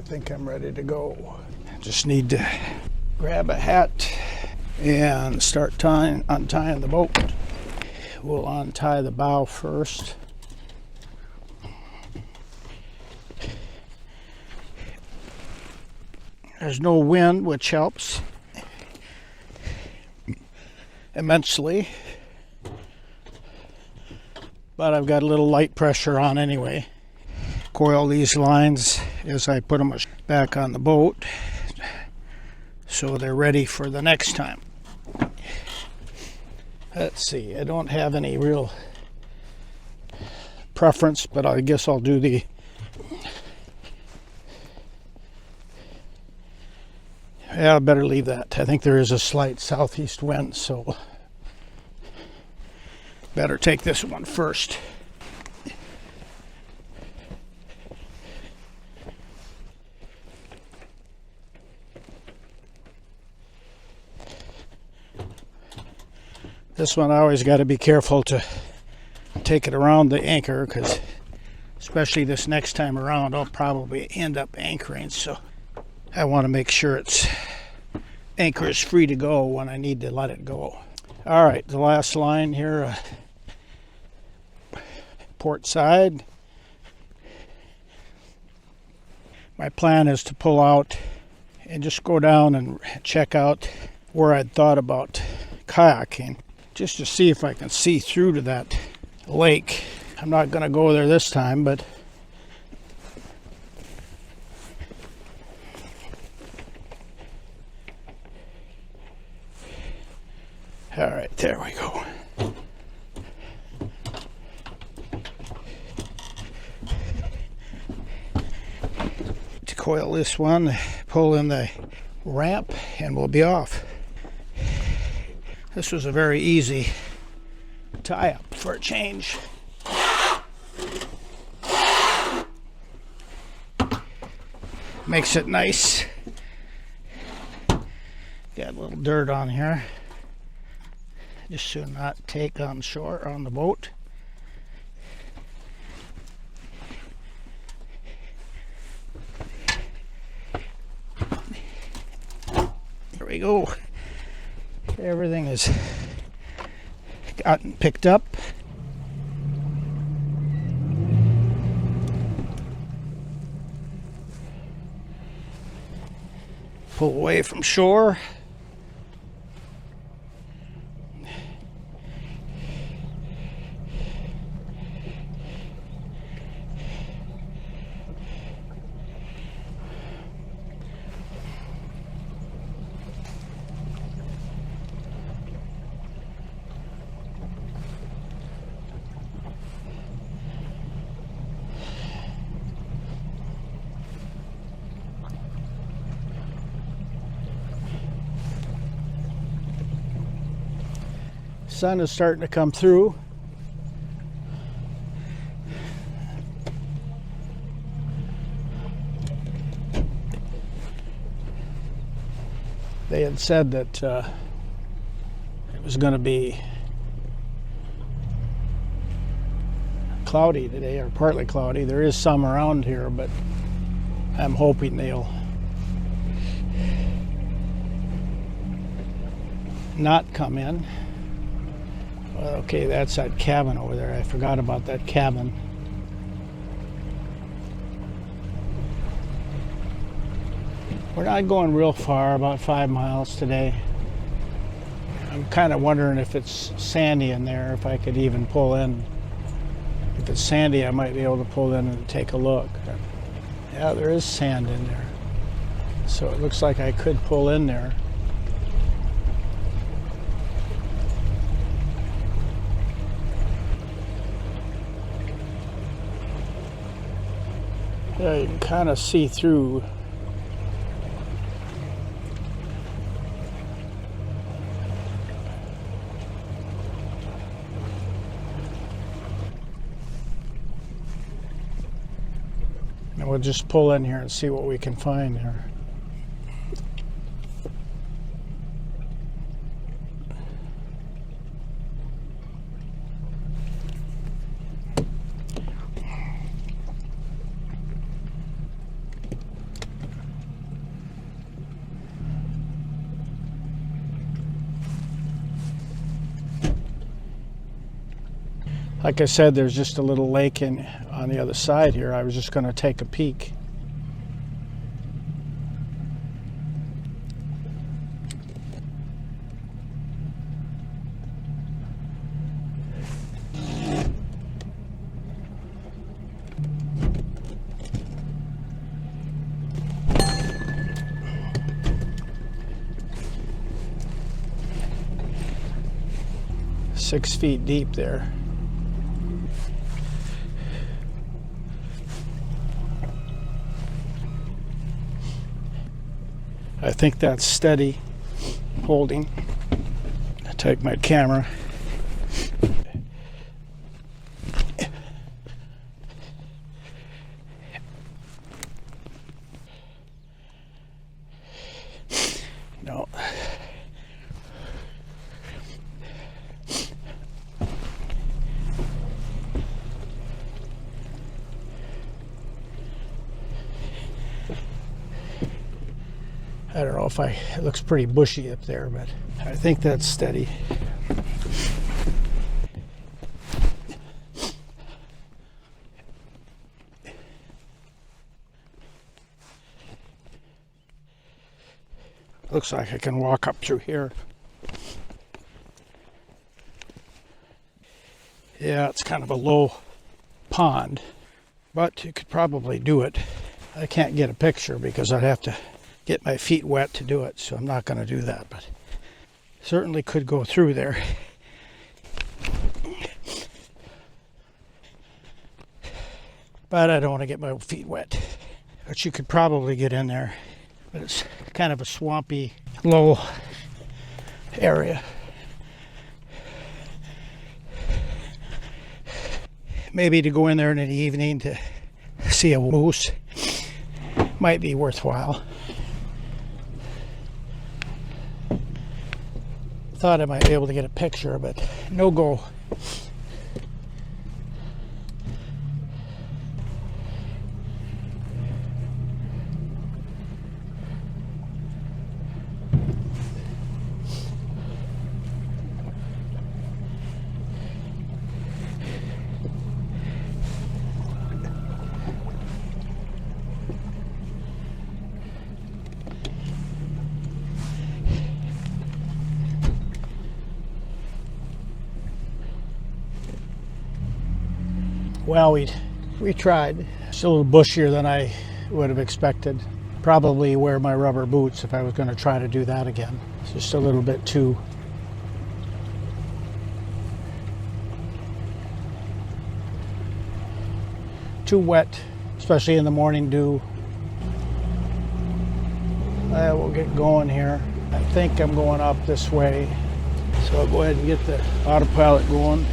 think I'm ready to go. Just need to grab a hat and start untying the boat. We'll untie the bow first. There's no wind, which helps immensely, but I've got a little light pressure on anyway. Coil these lines as I put them back on the boat so they're ready for the next time. Let's see, I don't have any real preference, but I guess I'll do the I better leave that. I think there is a slight southeast wind, so better take this one first. This one I always got to be careful to take it around the anchor, because especially this next time around I'll probably end up anchoring, so I want to make sure its anchor is free to go when I need to let it go. All right, the last line here, port side. My plan is to pull out and just go down and check out where I'd thought about kayaking, just to see if I can see through to that lake. I'm not going to go there this time, but all right, there we go. To coil this one, pull in the ramp, and we'll be off. This was a very easy tie-up for a change. Makes it nice. Got a little dirt on here. Just should not take on shore on the boat. There we go. Everything is gotten picked up. Pull away from shore. Sun is starting to come through. They had said that it was going to be cloudy today, or partly cloudy. There is some around here, but I'm hoping they'll not come in. Okay, that's that cabin over there. I forgot about that cabin. We're not going real far, about 5 miles today. I'm kind of wondering if it's sandy in there, if I could even pull in. If it's sandy, I might be able to pull in and take a look. Yeah, there is sand in there. So it looks like I could pull in there. Yeah, you can kind of see through. And we'll just pull in here and see what we can find here. Like I said, there's just a little lake on the other side here. I was just going to take a peek. Six feet deep there. I think that's steady holding. I take my camera. No. I don't know if it looks pretty bushy up there, but I think that's steady. Looks like I can walk up through here. Yeah, it's kind of a low pond, but you could probably do it. I can't get a picture because I'd have to get my feet wet to do it, so I'm not going to do that, but certainly could go through there. But I don't want to get my feet wet. But you could probably get in there. But it's kind of a swampy, low area. Maybe to go in there in the evening to see a moose might be worthwhile. Thought I might be able to get a picture, but no go. Well, we tried. It's a little bushier than I would have expected. Probably wear my rubber boots if I was going to try to do that again. It's just a little bit too wet, especially in the morning dew. We'll get going here. I think I'm going up this way, so I'll go ahead and get the autopilot going.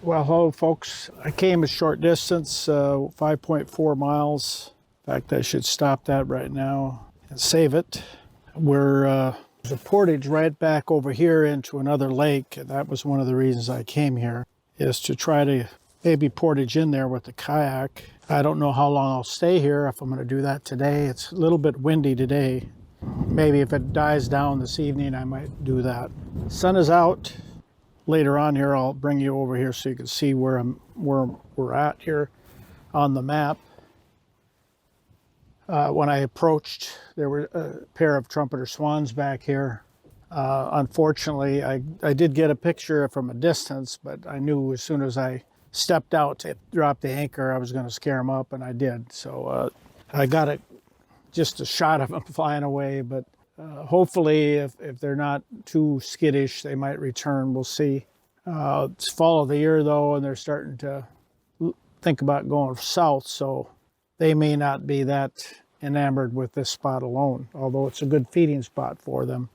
Well, hello folks. I came a short distance, 5.4 miles. In fact, I should stop that right now and save it. There's a portage right back over here into another lake, and that was one of the reasons I came here, is to try to maybe portage in there with the kayak. I don't know how long I'll stay here, if I'm going to do that today. It's a little bit windy today. maybe if it dies down this evening, I might do that. Sun is out. Later on here, I'll bring you over here so you can see where we're at here on the map. When I approached, there were a pair of trumpeter swans back here. Unfortunately, I did get a picture from a distance, but I knew as soon as I stepped out to drop the anchor, I was going to scare them up, and I did. So I got just a shot of them flying away, but hopefully if they're not too skittish, they might return. We'll see. It's fall of the year, though, and they're starting to think about going south, so they may not be that enamored with this spot alone, although it's a good feeding spot for them.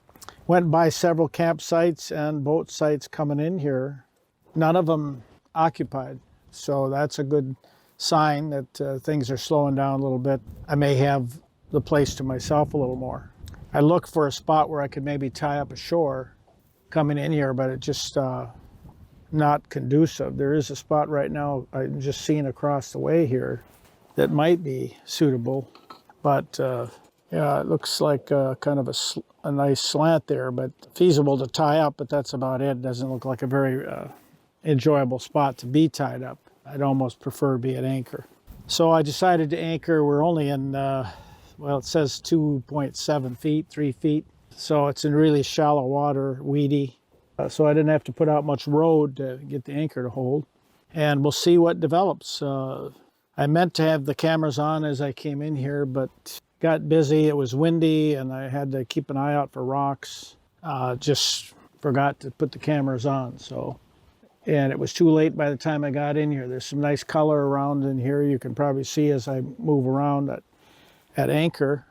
Went by several campsites and boat sites coming in here. None of them occupied, so that's a good sign that things are slowing down a little bit. I may have the place to myself a little more. I looked for a spot where I could maybe tie up ashore coming in here, but it just not conducive. There is a spot right now I'm just seeing across the way here that might be suitable, but yeah, it looks like kind of a nice slant there, but feasible to tie up, but that's about it. It doesn't look like a very enjoyable spot to be tied up. I'd almost prefer to be at anchor. So I decided to anchor. We're only in, well, it says 2.7 feet, 3 feet. So it's in really shallow water, weedy. So I didn't have to put out much road to get the anchor to hold. And we'll see what develops. I meant to have the cameras on as I came in here, but got busy. It was windy and I had to keep an eye out for rocks. Just forgot to put the cameras on. And it was too late by the time I got in here. There's some nice color around in here. You can probably see as I move around at anchor.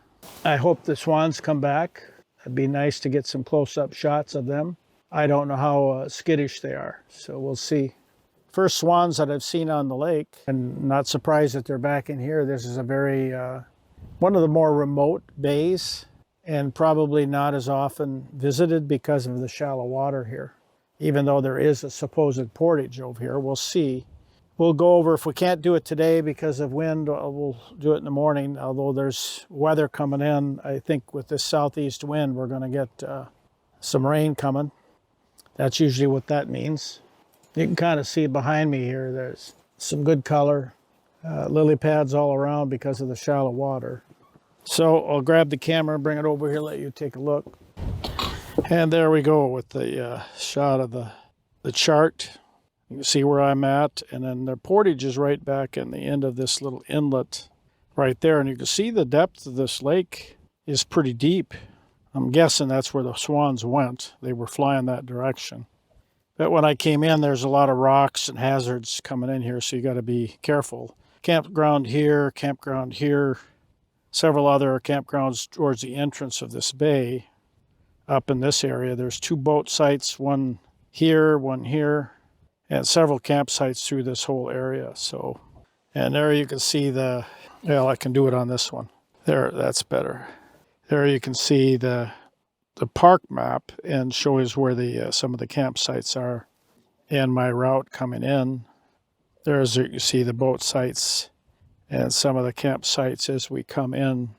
I hope the swans come back. It'd be nice to get some close-up shots of them. I don't know how skittish they are, so we'll see. First swans that I've seen on the lake, and not surprised that they're back in here. This is a very, one of the more remote bays, and probably not as often visited because of the shallow water here. Even though there is a supposed portage over here, we'll see. We'll go over, if we can't do it today because of wind, we'll do it in the morning. Although there's weather coming in, I think with this southeast wind, we're gonna get some rain coming. That's usually what that means. You can kind of see behind me here, there's some good color, lily pads all around because of the shallow water. So I'll grab the camera and bring it over here, let you take a look. And there we go with the shot of the chart. You can see where I'm at, and then the portage is right back in the end of this little inlet right there. And you can see the depth of this lake is pretty deep. I'm guessing that's where the swans went. They were flying that direction. But when I came in, there's a lot of rocks and hazards coming in here, so you got to be careful. Campground here, several other campgrounds towards the entrance of this bay. Up in this area, there's 2 boat sites, one here, and several campsites through this whole area. So, and there you can see well, I can do it on this one. There, that's better. There you can see the park map and shows where some of the campsites are and my route coming in. There's, you see the boat sites and some of the campsites as we come in.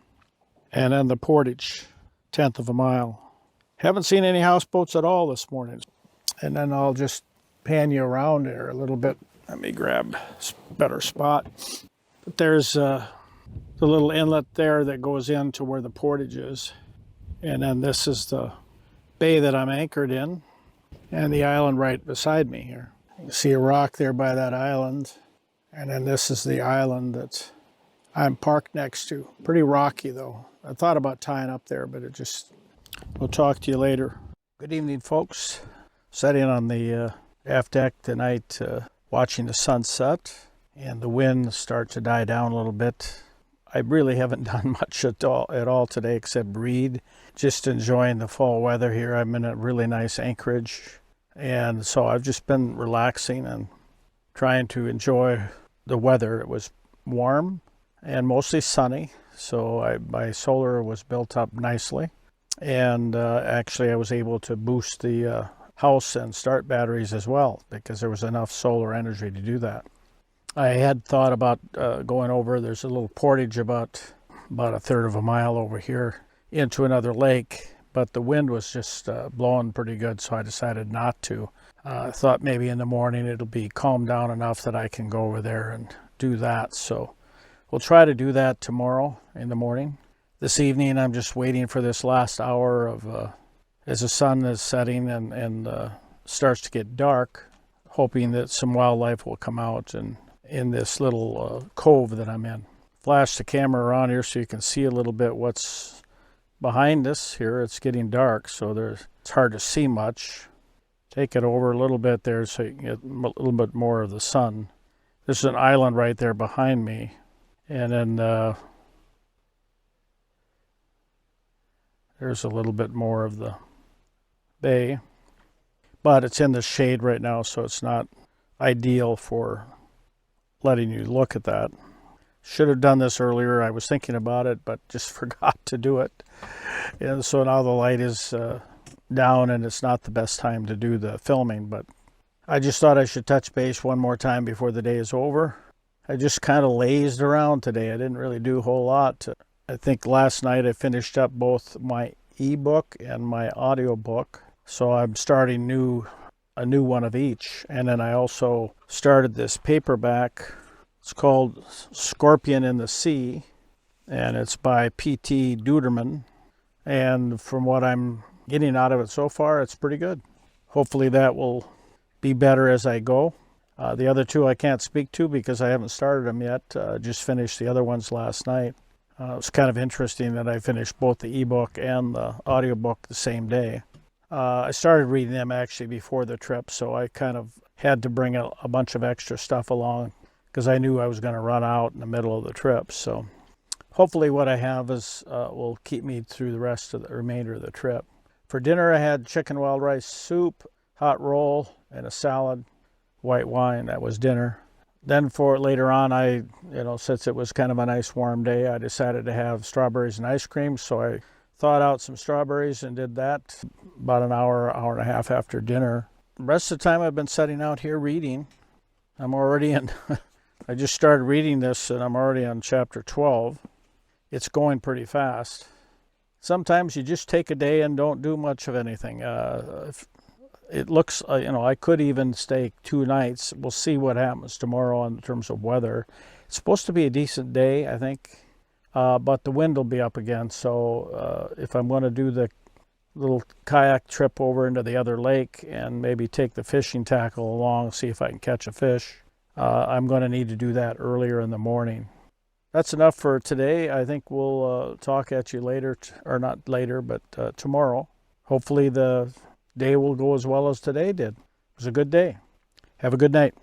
And then the portage, 1/10 of a mile. Haven't seen any houseboats at all this morning. And then I'll just pan you around there a little bit. Let me grab a better spot. But there's the little inlet there that goes into where the portage is. And then this is the bay that I'm anchored in, and the island right beside me here. You can see a rock there by that island. And then this is the island that I'm parked next to. Pretty rocky though. I thought about tying up there, but we'll talk to you later. Good evening, folks. Sitting on the aft deck tonight, watching the sunset and the wind start to die down a little bit. I really haven't done much at all today except read. Just enjoying the fall weather here. I'm in a really nice anchorage, and so I've just been relaxing and trying to enjoy the weather. It was warm and mostly sunny, so my solar was built up nicely. And actually I was able to boost the house and start batteries as well because there was enough solar energy to do that. I had thought about going over, there's a little portage about 1/3 of a mile over here into another lake, but the wind was just blowing pretty good, so I decided not to. I thought maybe in the morning it'll be calmed down enough that I can go over there and do that. So we'll try to do that tomorrow in the morning. This evening I'm just waiting for this last hour of as the sun is setting and starts to get dark, hoping that some wildlife will come out and in this little cove that I'm in. Flash the camera around here so you can see a little bit what's behind us here. It's getting dark, so it's hard to see much. Take it over a little bit there so you can get a little bit more of the sun. There's an island right there behind me, and then there's a little bit more of the bay, but it's in the shade right now, so it's not ideal for letting you look at that. Should have done this earlier. I was thinking about it, but just forgot to do it. And so now the light is down and it's not the best time to do the filming, but I just thought I should touch base one more time before the day is over. I just kind of lazed around today. I didn't really do a whole lot. I think last night I finished up both my ebook and my audiobook, so I'm starting a new one of each. And then I also started this paperback. It's called Scorpion in the Sea, and it's by P.T. Duderman. And from what I'm getting out of it so far, it's pretty good. Hopefully that will be better as I go. The other two I can't speak to because I haven't started them yet. Just finished the other ones last night. It was kind of interesting that I finished both the ebook and the audiobook the same day. I started reading them actually before the trip, so I kind of had to bring a bunch of extra stuff along because I knew I was going to run out in the middle of the trip. So hopefully what I have is will keep me through the rest of the remainder of the trip. For dinner I had chicken wild rice soup, hot roll, and a salad, white wine. That was dinner. Then for later on, since it was kind of a nice warm day, I decided to have strawberries and ice cream. So I thawed out some strawberries and did that about an hour and a half after dinner. The rest of the time I've been sitting out here reading. I'm already in, I just started reading this and I'm already on chapter 12. It's going pretty fast. Sometimes you just take a day and don't do much of anything. It looks, I could even stay 2 nights. We'll see what happens tomorrow in terms of weather. It's supposed to be a decent day, I think, but the wind will be up again. So if I'm going to do the little kayak trip over into the other lake and maybe take the fishing tackle along, see if I can catch a fish, I'm going to need to do that earlier in the morning. That's enough for today. I think we'll talk at you later, or not later, but tomorrow. Hopefully the day will go as well as today did. It was a good day. Have a good night.